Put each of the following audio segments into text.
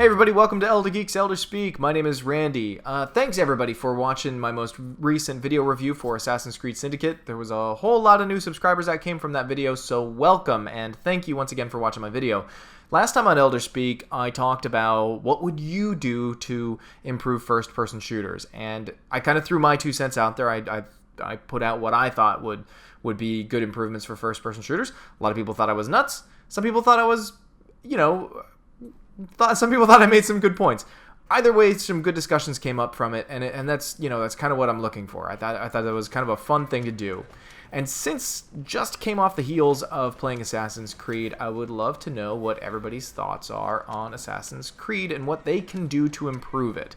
everybody, welcome to Elder Geeks Elder Speak. My name is Randy. Thanks everybody for watching my most recent video review for Assassin's Creed Syndicate. There was a whole lot of new subscribers that came from that video, so welcome and thank you once again for watching my video. Last time on Elder Speak, I talked about what would you do to improve first-person shooters, and I kind of threw my 2 cents out there. I put out what I thought would be good improvements for first-person shooters. A lot of people thought I was nuts. Some people thought I was, some people thought I made some good points. Either way, some good discussions came up from it, and that's that's kind of what I'm looking for. I thought that was kind of a fun thing to do. And since just came off the heels of playing Assassin's Creed, I would love to know what everybody's thoughts are on Assassin's Creed and what they can do to improve it.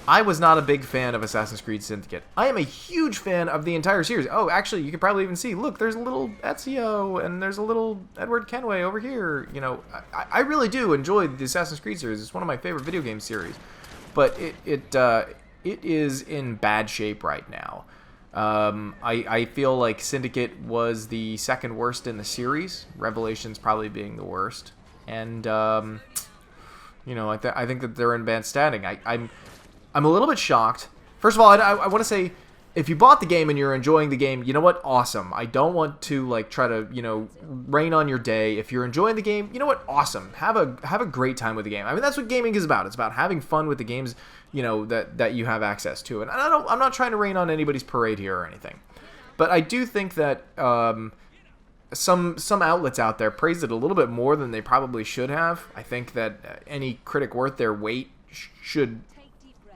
I was not a big fan of Assassin's Creed Syndicate. I am a huge fan of the entire series. Oh, actually, you can probably even see, look, there's a little Ezio, and there's a little Edward Kenway over here. I really do enjoy the Assassin's Creed series. It's one of my favorite video game series. But it is in bad shape right now. I feel like Syndicate was the second worst in the series, Revelations probably being the worst. And, I think that they're in bad standing. I'm a little bit shocked. First of all, I want to say, if you bought the game and you're enjoying the game, you know what? Awesome. I don't want to try to rain on your day. If you're enjoying the game, you know what? Awesome. Have a great time with the game. I mean, that's what gaming is about. It's about having fun with the games that you have access to. And I'm not trying to rain on anybody's parade here or anything, but I do think that some outlets out there praised it a little bit more than they probably should have. I think that any critic worth their weight should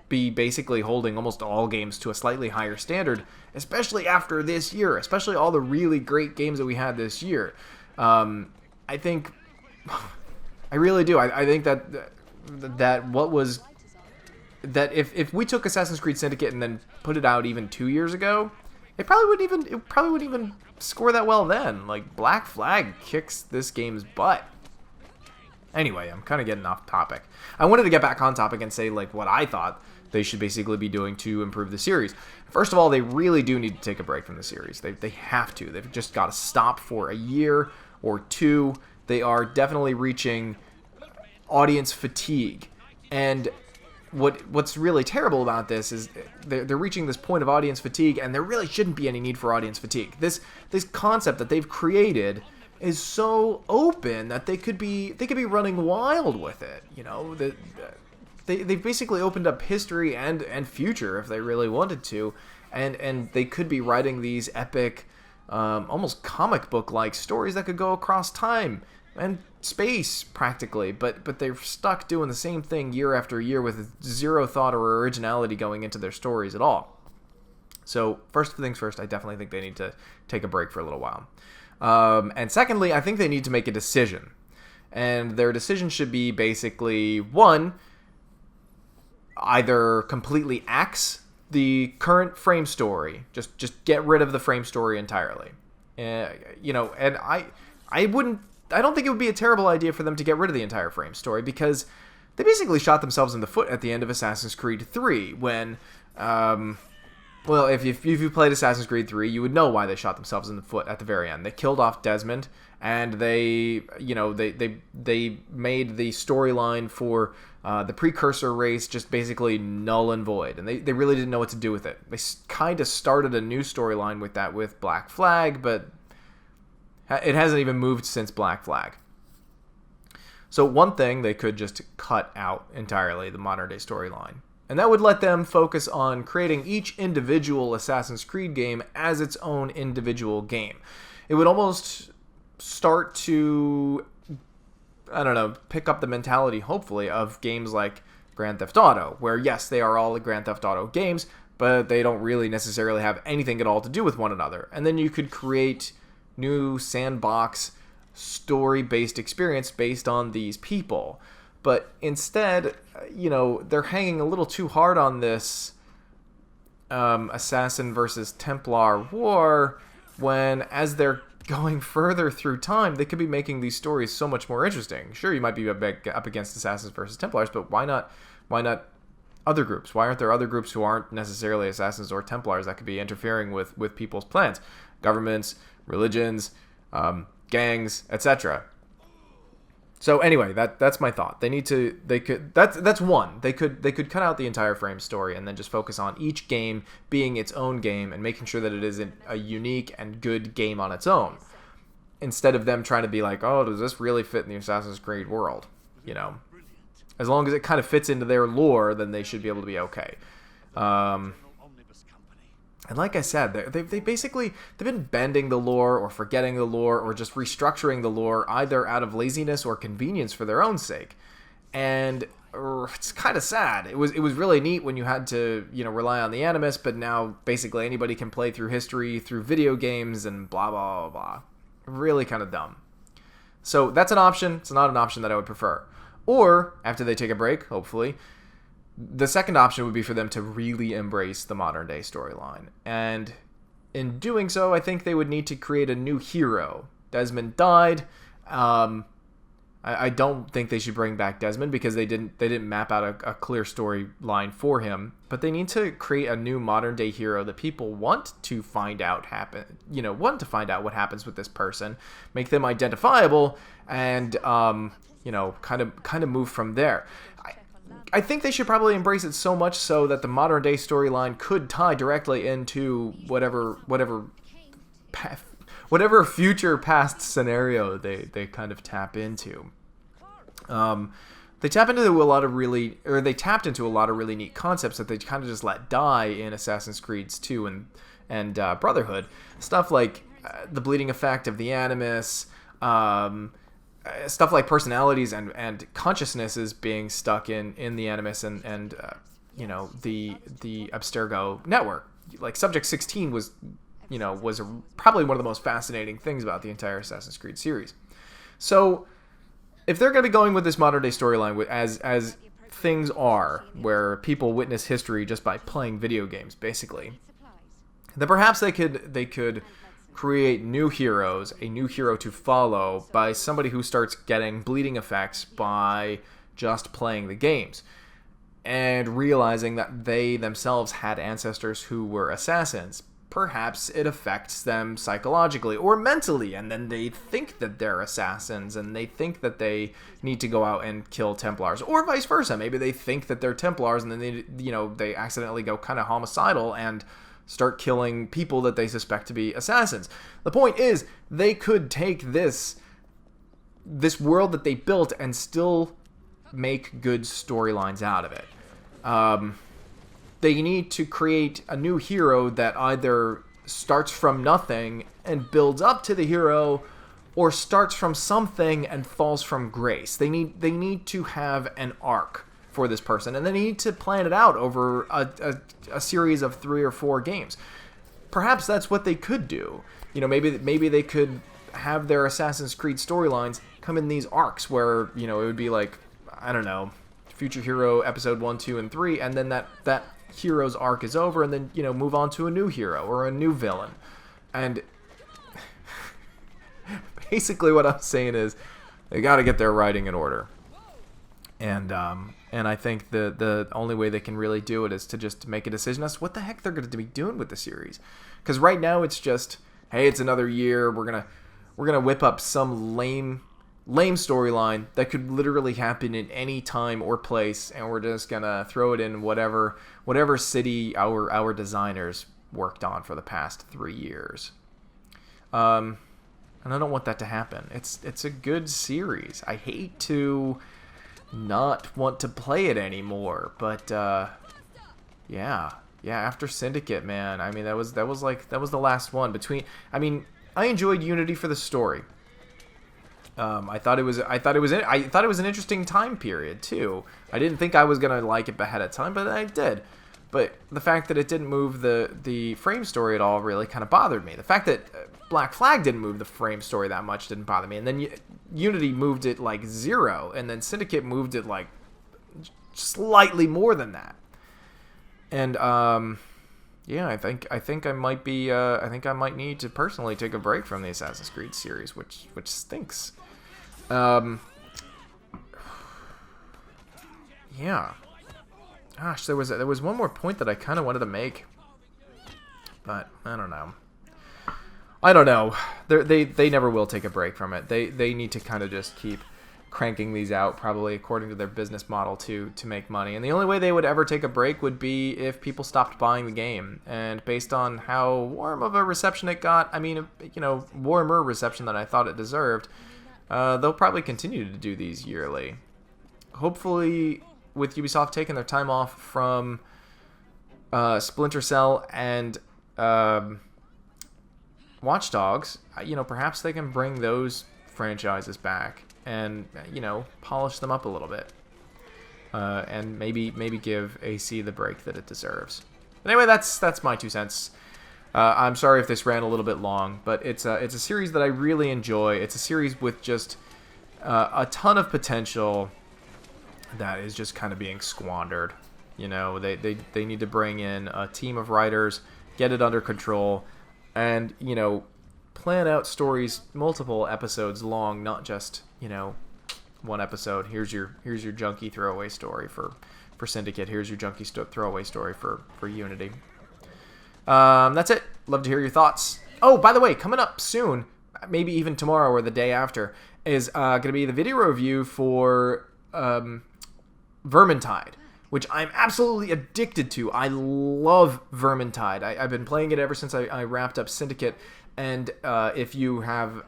be basically holding almost all games to a slightly higher standard, especially after this year, especially all the really great games that we had this year. I think, I really do. I think that if we took Assassin's Creed Syndicate and then put it out even 2 years ago, it probably wouldn't even score that well then. Like, Black Flag kicks this game's butt. Anyway, I'm kind of getting off topic. I wanted to get back on topic and say what I thought they should basically be doing to improve the series. First of all, they really do need to take a break from the series. They have to. They've just got to stop for a year or two. They are definitely reaching audience fatigue. And what's really terrible about this is they're reaching this point of audience fatigue, and there really shouldn't be any need for audience fatigue. This concept that they've created is so open that they could be running wild with it. They've basically opened up history and future if they really wanted to, and they could be writing these epic, almost comic book like stories that could go across time and space practically. But they're stuck doing the same thing year after year with zero thought or originality going into their stories at all. So first things first, I definitely think they need to take a break for a little while. And secondly, I think they need to make a decision. And their decision should be basically, one, either completely axe the current frame story, just get rid of the frame story entirely. And I don't think it would be a terrible idea for them to get rid of the entire frame story, because they basically shot themselves in the foot at the end of Assassin's Creed 3 when, well, if you played Assassin's Creed 3, you would know why they shot themselves in the foot at the very end. They killed off Desmond, and they made the storyline for the precursor race just basically null and void, and they really didn't know what to do with it. They kind of started a new storyline with that with Black Flag, but it hasn't even moved since Black Flag. So one thing, they could just cut out entirely the modern day storyline. And that would let them focus on creating each individual Assassin's Creed game as its own individual game. It would almost start to, pick up the mentality, hopefully, of games like Grand Theft Auto, where, yes, they are all the Grand Theft Auto games, but they don't really necessarily have anything at all to do with one another. And then you could create new sandbox story-based experience based on these people. But instead, they're hanging a little too hard on this Assassin versus Templar war, when as they're going further through time, they could be making these stories so much more interesting. Sure, you might be up against Assassins versus Templars, but why not other groups? Why aren't there other groups who aren't necessarily Assassins or Templars that could be interfering with people's plans? Governments, religions, gangs, etc. So anyway, that's my thought. That's one. They could cut out the entire frame story and then just focus on each game being its own game and making sure that it is a unique and good game on its own, instead of them trying to be like, oh, does this really fit in the Assassin's Creed world? You know, as long as it kind of fits into their lore, then they should be able to be okay. And like I said, they've been bending the lore or forgetting the lore or just restructuring the lore either out of laziness or convenience for their own sake. And it's kind of sad. It was really neat when you had to, rely on the Animus, but now basically anybody can play through history through video games and blah, blah, blah, blah. Really kind of dumb. So that's an option. It's not an option that I would prefer. Or, after they take a break, hopefully, the second option would be for them to really embrace the modern-day storyline. And in doing so, I think they would need to create a new hero. Desmond died. I don't think they should bring back Desmond because they didn't map out a clear storyline for him. But they need to create a new modern-day hero that people want to find out what happens with this person, make them identifiable, and kind of move from there. I think they should probably embrace it so much so that the modern day storyline could tie directly into whatever future past scenario they kind of tap into. They tapped into a lot of really neat concepts that they kind of just let die in Assassin's Creed 2 and Brotherhood. Stuff like the bleeding effect of the Animus, stuff like personalities and consciousnesses being stuck in the Animus and the Abstergo network. Like Subject 16 was probably one of the most fascinating things about the entire Assassin's Creed series. So if they're going to be going with this modern day storyline as things are, where people witness history just by playing video games, basically, then perhaps they could create new heroes, a new hero to follow by somebody who starts getting bleeding effects by just playing the games and realizing that they themselves had ancestors who were assassins. Perhaps it affects them psychologically or mentally, and then they think that they're assassins and they think that they need to go out and kill Templars, or vice versa. Maybe they think that they're Templars and then they accidentally go kind of homicidal and start killing people that they suspect to be assassins. The point is, they could take this world that they built and still make good storylines out of it. They need to create a new hero that either starts from nothing and builds up to the hero, or starts from something and falls from grace. They need to have an arc for this person, and they need to plan it out over a series of 3 or 4 games. Perhaps that's what they could do. Maybe they could have their Assassin's Creed storylines come in these arcs where, it would be like, I don't know, Future Hero episode 1, 2, and 3, and then that hero's arc is over, and then, move on to a new hero or a new villain. And basically what I'm saying is they got to get their writing in order. And I think the only way they can really do it is to just make a decision as to what the heck they're going to be doing with the series. Because right now it's just, hey, it's another year. We're gonna whip up some lame storyline that could literally happen in any time or place, and we're just gonna throw it in whatever city our designers worked on for the past 3 years. And I don't want that to happen. It's a good series. I hate to not want to play it anymore, but yeah, after Syndicate, man, I mean, that was the last one. I enjoyed Unity for the story. I thought it was an interesting time period too. I didn't think I was gonna like it ahead of time, but I did. But the fact that it didn't move the frame story at all really kind of bothered me. The fact that Black Flag didn't move the frame story that much didn't bother me. And then Unity moved it like 0, and then Syndicate moved it like slightly more than that. And yeah, I think I might be I think I might need to personally take a break from the Assassin's Creed series, which stinks. Yeah. Gosh, there was one more point that I kind of wanted to make, but I don't know. They never will take a break from it. They need to kind of just keep cranking these out, probably according to their business model to make money. And the only way they would ever take a break would be if people stopped buying the game. And based on how warm of a reception it got, I mean, you know, warmer reception than I thought it deserved, they'll probably continue to do these yearly. Hopefully, with Ubisoft taking their time off from Splinter Cell and Watch Dogs, you know, perhaps they can bring those franchises back and, you know, polish them up a little bit, and maybe give AC the break that it deserves. But anyway, that's my 2 cents. I'm sorry if this ran a little bit long, but it's a series that I really enjoy. It's a series with just a ton of potential that is just kind of being squandered. You know, they need to bring in a team of writers, get it under control, and, you know, plan out stories multiple episodes long, not just, you know, one episode. Here's your junky throwaway story for Syndicate. Here's your junky throwaway story for Unity. That's it. Love to hear your thoughts. Oh, by the way, coming up soon, maybe even tomorrow or the day after, is going to be the video review for Vermintide, which I'm absolutely addicted to. I love Vermintide. I've been playing it ever since I wrapped up Syndicate. And if you have,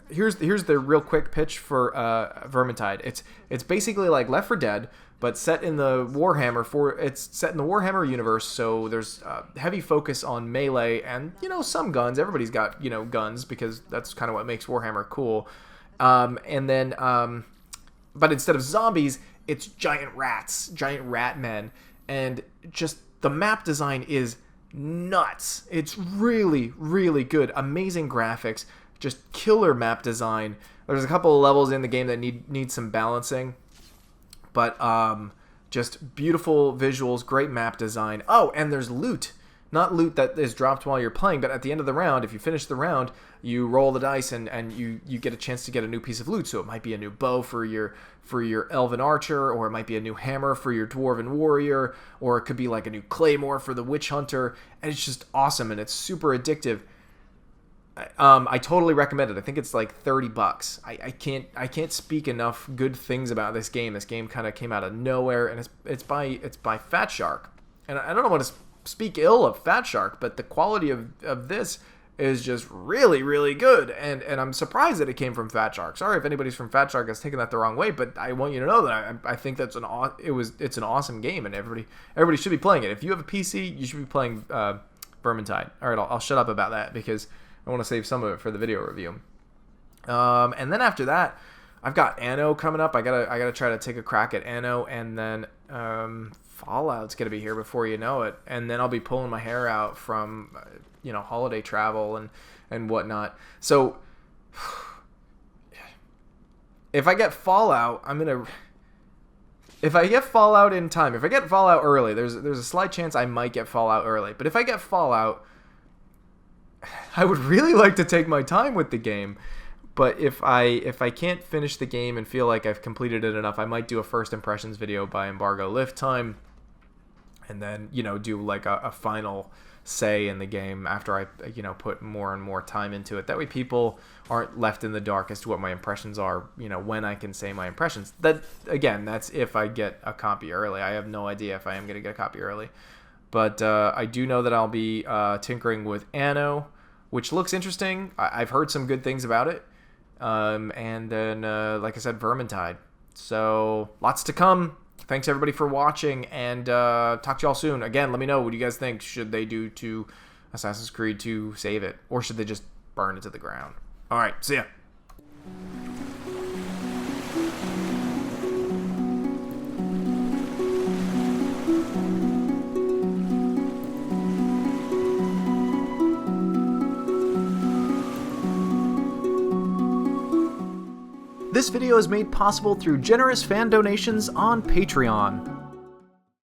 here's the real quick pitch for Vermintide. It's basically like Left 4 Dead, but set in the Warhammer universe. So there's heavy focus on melee and, you know, some guns. Everybody's got, you know, guns because that's kind of what makes Warhammer cool. And then, but instead of zombies, it's giant rats, giant rat men, and just the map design is nuts. It's really, really good. Amazing graphics, just killer map design. There's a couple of levels in the game that need some balancing, but just beautiful visuals, great map design. Oh, and there's loot. Not loot that is dropped while you're playing, but at the end of the round, if you finish the round, you roll the dice and you get a chance to get a new piece of loot. So it might be a new bow for your elven archer, or it might be a new hammer for your dwarven warrior, or it could be like a new claymore for the witch hunter. And it's just awesome, and it's super addictive. I totally recommend it. I think it's like $30. I can't speak enough good things about this game. This game kind of came out of nowhere, and it's by Fat Shark. And I don't want to speak ill of Fat Shark, but the quality of this is just really, really good, and I'm surprised that it came from Fat Shark. Sorry if anybody's from Fat Shark has taken that the wrong way, but I want you to know that I think it's an awesome game, and everybody should be playing it. If you have a PC, you should be playing Vermintide. All right, I'll shut up about that because I want to save some of it for the video review. And then after that, I've got Anno coming up. I gotta try to take a crack at Anno, and then Fallout's gonna be here before you know it, and then I'll be pulling my hair out from you know, holiday travel and whatnot. So if I get Fallout, if I get Fallout in time, if I get Fallout early, there's a slight chance I might get Fallout early. But if I get Fallout, I would really like to take my time with the game. But if I can't finish the game and feel like I've completed it enough, I might do a first impressions video by Embargo Lift Time, and then, you know, do like a final say in the game after I, you know, put more and more time into it. That way people aren't left in the dark as to what my impressions are, you know, when I can say my impressions. That, again, that's if I get a copy early. I have no idea if I am going to get a copy early. But I do know that I'll be tinkering with Anno, which looks interesting. I've heard some good things about it. And then, like I said, Vermintide. So, lots to come. Thanks, everybody, for watching, and talk to y'all soon. Again, let me know what you guys think. Should they do to Assassin's Creed to save it, or should they just burn it to the ground? All right, see ya. This video is made possible through generous fan donations on Patreon.